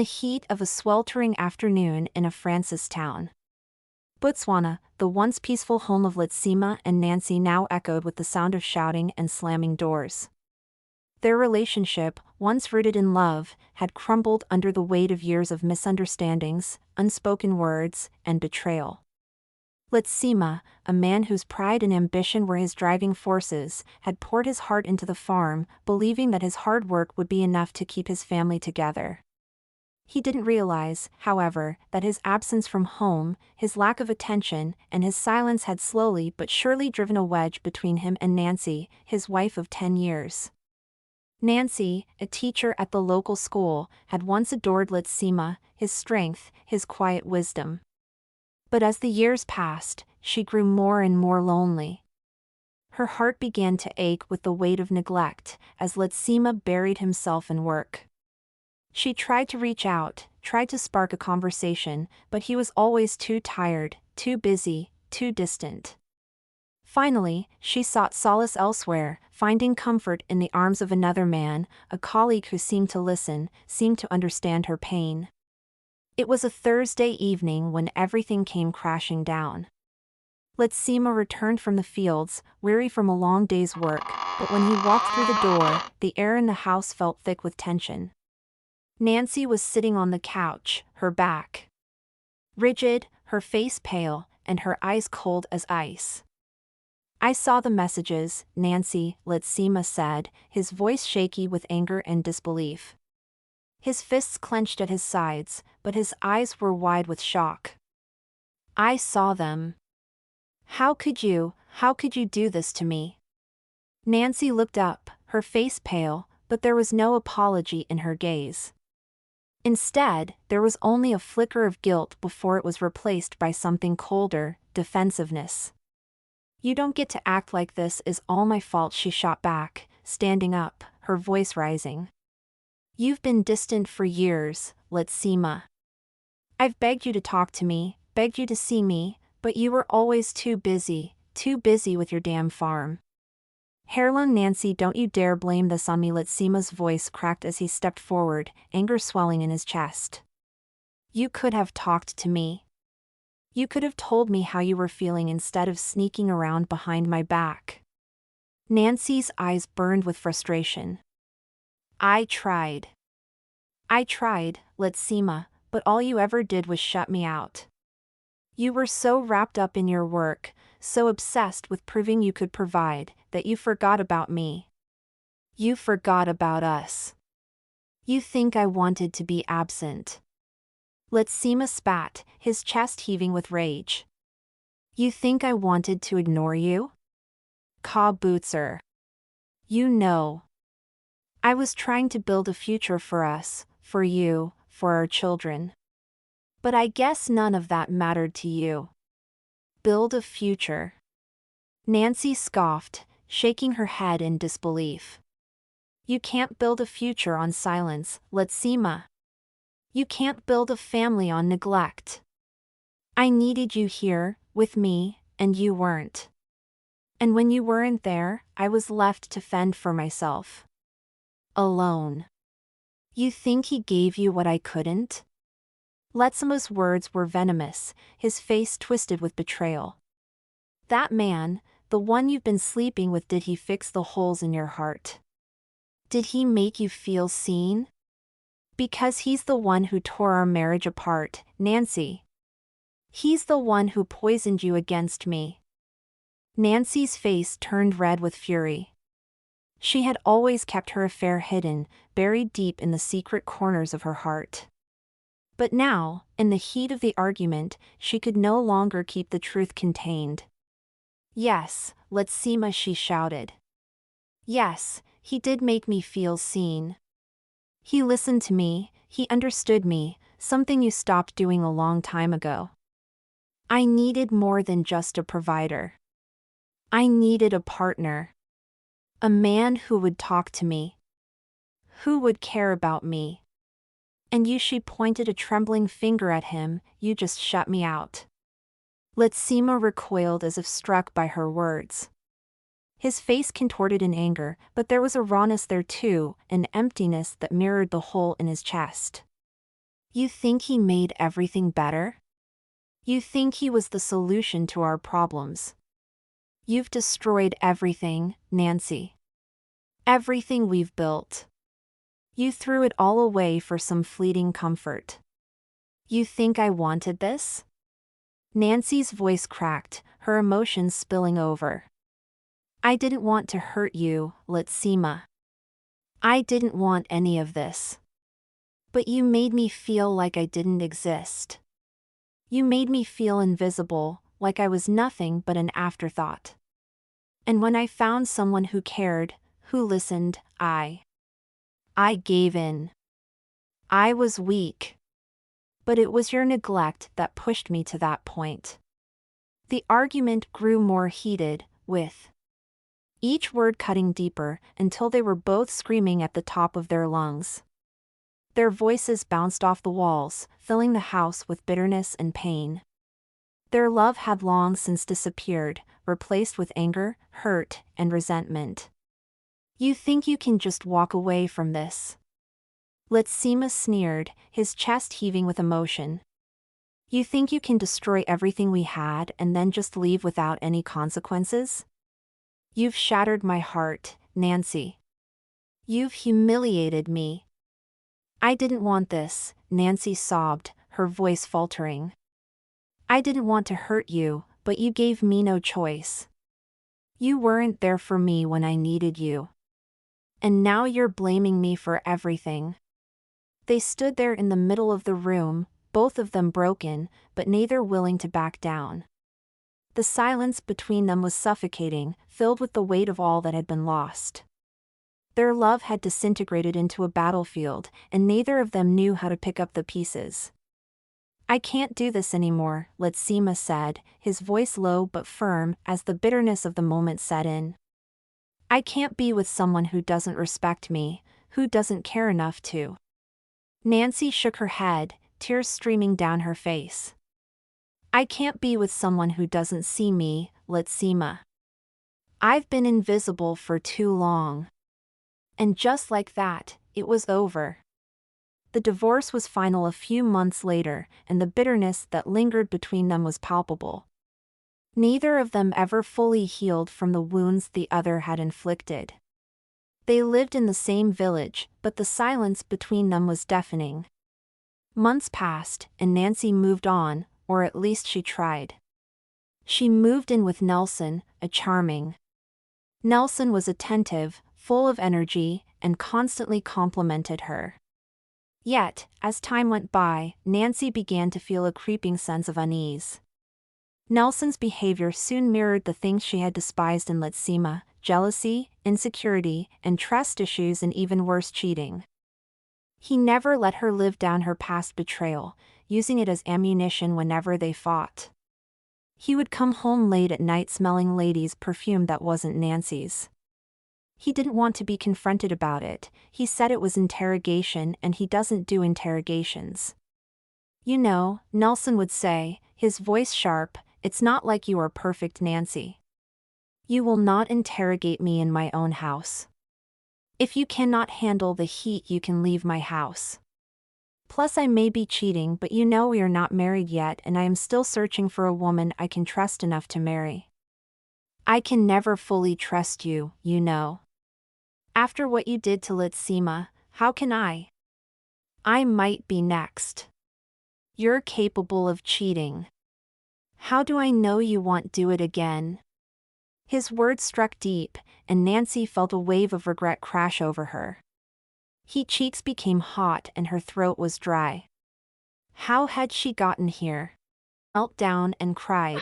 the heat of a sweltering afternoon in a Francis town. Botswana, the once peaceful home of Letsima and Nancy, now echoed with the sound of shouting and slamming doors. Their relationship, once rooted in love, had crumbled under the weight of years of misunderstandings, unspoken words, and betrayal. Letsima, a man whose pride and ambition were his driving forces, had poured his heart into the farm, believing that his hard work would be enough to keep his family together. He didn't realize, however, that his absence from home, his lack of attention, and his silence had slowly but surely driven a wedge between him and Nancy, his wife of 10 years. Nancy, a teacher at the local school, had once adored Letsima, his strength, his quiet wisdom. But as the years passed, she grew more and more lonely. Her heart began to ache with the weight of neglect, as Letsima buried himself in work. She tried to reach out, tried to spark a conversation, but he was always too tired, too busy, too distant. Finally, she sought solace elsewhere, finding comfort in the arms of another man, a colleague who seemed to listen, seemed to understand her pain. It was a Thursday evening when everything came crashing down. Letsima returned from the fields, weary from a long day's work, but when he walked through the door, the air in the house felt thick with tension. Nancy was sitting on the couch, her back rigid, her face pale, and her eyes cold as ice. "I saw the messages, Nancy," Letsima said, his voice shaky with anger and disbelief. His fists clenched at his sides, but his eyes were wide with shock. "I saw them. How could you do this to me?" Nancy looked up, her face pale, but there was no apology in her gaze. Instead, there was only a flicker of guilt before it was replaced by something colder, defensiveness. "You don't get to act like this is all my fault," she shot back, standing up, her voice rising. "You've been distant for years, Letsima. I've begged you to talk to me, begged you to see me, but you were always too busy with your damn farm." "Hairlung Nancy, don't you dare blame this on me," Letsima's voice cracked as he stepped forward, anger swelling in his chest. "You could have talked to me. You could have told me how you were feeling instead of sneaking around behind my back." Nancy's eyes burned with frustration. I tried, Letsima, but all you ever did was shut me out. You were so wrapped up in your work, so obsessed with proving you could provide, that you forgot about me. You forgot about us. You think I wanted to be absent." Letsima spat, his chest heaving with rage. "You think I wanted to ignore you? Ka Bootser. You know. I was trying to build a future for us, for you, for our children. But I guess none of that mattered to you. Build a future." Nancy scoffed, shaking her head in disbelief. "You can't build a future on silence, Letsima. You can't build a family on neglect. I needed you here, with me, and you weren't. And when you weren't there, I was left to fend for myself. Alone. You think he gave you what I couldn't?" Letsima's words were venomous, his face twisted with betrayal. "That man, the one you've been sleeping with, did he fix the holes in your heart? Did he make you feel seen? Because he's the one who tore our marriage apart, Nancy. He's the one who poisoned you against me." Nancy's face turned red with fury. She had always kept her affair hidden, buried deep in the secret corners of her heart. But now, in the heat of the argument, she could no longer keep the truth contained. "Yes, Letsima," she shouted. "Yes, he did make me feel seen. He listened to me, he understood me, something you stopped doing a long time ago. I needed more than just a provider. I needed a partner. A man who would talk to me. Who would care about me. And you," she pointed a trembling finger at him, "you just shut me out." Letsima recoiled as if struck by her words. His face contorted in anger, but there was a rawness there too, an emptiness that mirrored the hole in his chest. You think he made everything better? You think he was the solution to our problems. You've destroyed everything, Nancy. Everything we've built. You threw it all away for some fleeting comfort. You think I wanted this? Nancy's voice cracked, her emotions spilling over. I didn't want to hurt you, Letsima. I didn't want any of this. But you made me feel like I didn't exist. You made me feel invisible, like I was nothing but an afterthought. And when I found someone who cared, who listened, I gave in. I was weak. But it was your neglect that pushed me to that point. The argument grew more heated, with each word cutting deeper until they were both screaming at the top of their lungs. Their voices bounced off the walls, filling the house with bitterness and pain. Their love had long since disappeared, replaced with anger, hurt, and resentment. You think you can just walk away from this? Letsima sneered, his chest heaving with emotion. You think you can destroy everything we had and then just leave without any consequences? You've shattered my heart, Nancy. You've humiliated me. I didn't want this, Nancy sobbed, her voice faltering. I didn't want to hurt you, but you gave me no choice. You weren't there for me when I needed you. And now you're blaming me for everything. They stood there in the middle of the room, both of them broken, but neither willing to back down. The silence between them was suffocating, filled with the weight of all that had been lost. Their love had disintegrated into a battlefield, and neither of them knew how to pick up the pieces. I can't do this anymore, Letsima said, his voice low but firm as the bitterness of the moment set in. I can't be with someone who doesn't respect me, who doesn't care enough to. Nancy shook her head, tears streaming down her face. I can't be with someone who doesn't see me, Letsima. I've been invisible for too long. And just like that, it was over. The divorce was final a few months later, and the bitterness that lingered between them was palpable. Neither of them ever fully healed from the wounds the other had inflicted. They lived in the same village, but the silence between them was deafening. Months passed, and Nancy moved on, or at least she tried. She moved in with Nelson, a charming. Nelson was attentive, full of energy, and constantly complimented her. Yet, as time went by, Nancy began to feel a creeping sense of unease. Nelson's behavior soon mirrored the things she had despised in Letsima: jealousy, insecurity, and trust issues, and even worse, cheating. He never let her live down her past betrayal, using it as ammunition whenever they fought. He would come home late at night smelling ladies' perfume that wasn't Nancy's. He didn't want to be confronted about it. He said it was interrogation and he doesn't do interrogations. You know, Nelson would say, his voice sharp, it's not like you are perfect, Nancy. You will not interrogate me in my own house. If you cannot handle the heat, you can leave my house. Plus, I may be cheating, but you know we are not married yet, and I am still searching for a woman I can trust enough to marry. I can never fully trust you, you know. After what you did to Letsima, how can I? I might be next. You're capable of cheating. How do I know you won't do it again? His words struck deep, and Nancy felt a wave of regret crash over her. Her cheeks became hot and her throat was dry. How had she gotten here? Knelt down and cried.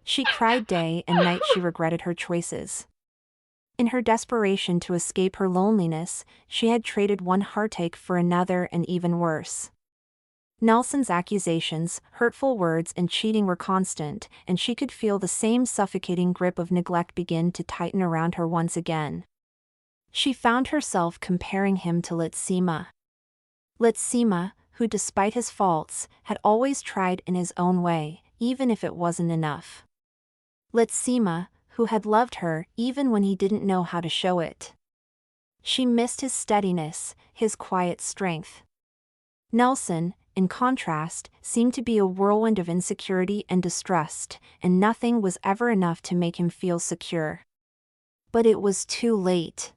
She cried day and night. She regretted her choices. In her desperation to escape her loneliness, she had traded one heartache for another, and even worse. Nelson's accusations, hurtful words, and cheating were constant, and she could feel the same suffocating grip of neglect begin to tighten around her once again. She found herself comparing him to Letsima. Letsima, who despite his faults, had always tried in his own way, even if it wasn't enough. Letsima, who had loved her even when he didn't know how to show it. She missed his steadiness, his quiet strength. Nelson, in contrast, seemed to be a whirlwind of insecurity and distrust, and nothing was ever enough to make him feel secure. But it was too late.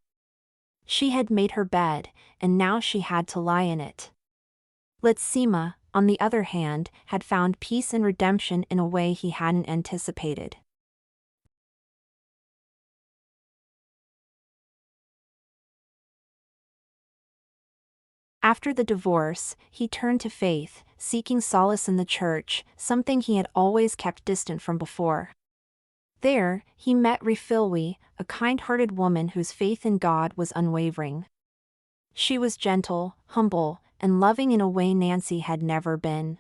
She had made her bed, and now she had to lie in it. Letsima, on the other hand, had found peace and redemption in a way he hadn't anticipated. After the divorce, he turned to faith, seeking solace in the church, something he had always kept distant from before. There, he met Refilwe, a kind-hearted woman whose faith in God was unwavering. She was gentle, humble, and loving in a way Nancy had never been.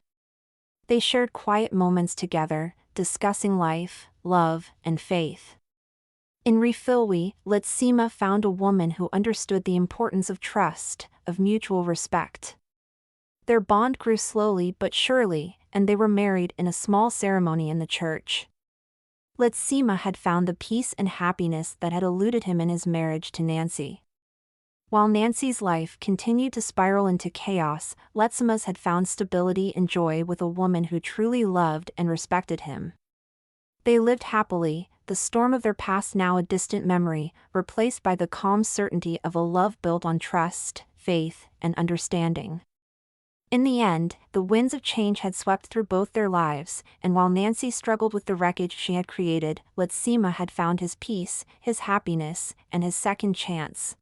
They shared quiet moments together, discussing life, love, and faith. In Refilwe, Letsima found a woman who understood the importance of trust, of mutual respect. Their bond grew slowly but surely, and they were married in a small ceremony in the church. Letsima had found the peace and happiness that had eluded him in his marriage to Nancy. While Nancy's life continued to spiral into chaos, Letsima's had found stability and joy with a woman who truly loved and respected him. They lived happily, the storm of their past now a distant memory, replaced by the calm certainty of a love built on trust, faith, and understanding. In the end, the winds of change had swept through both their lives, and while Nancy struggled with the wreckage she had created, Letsima had found his peace, his happiness, and his second chance.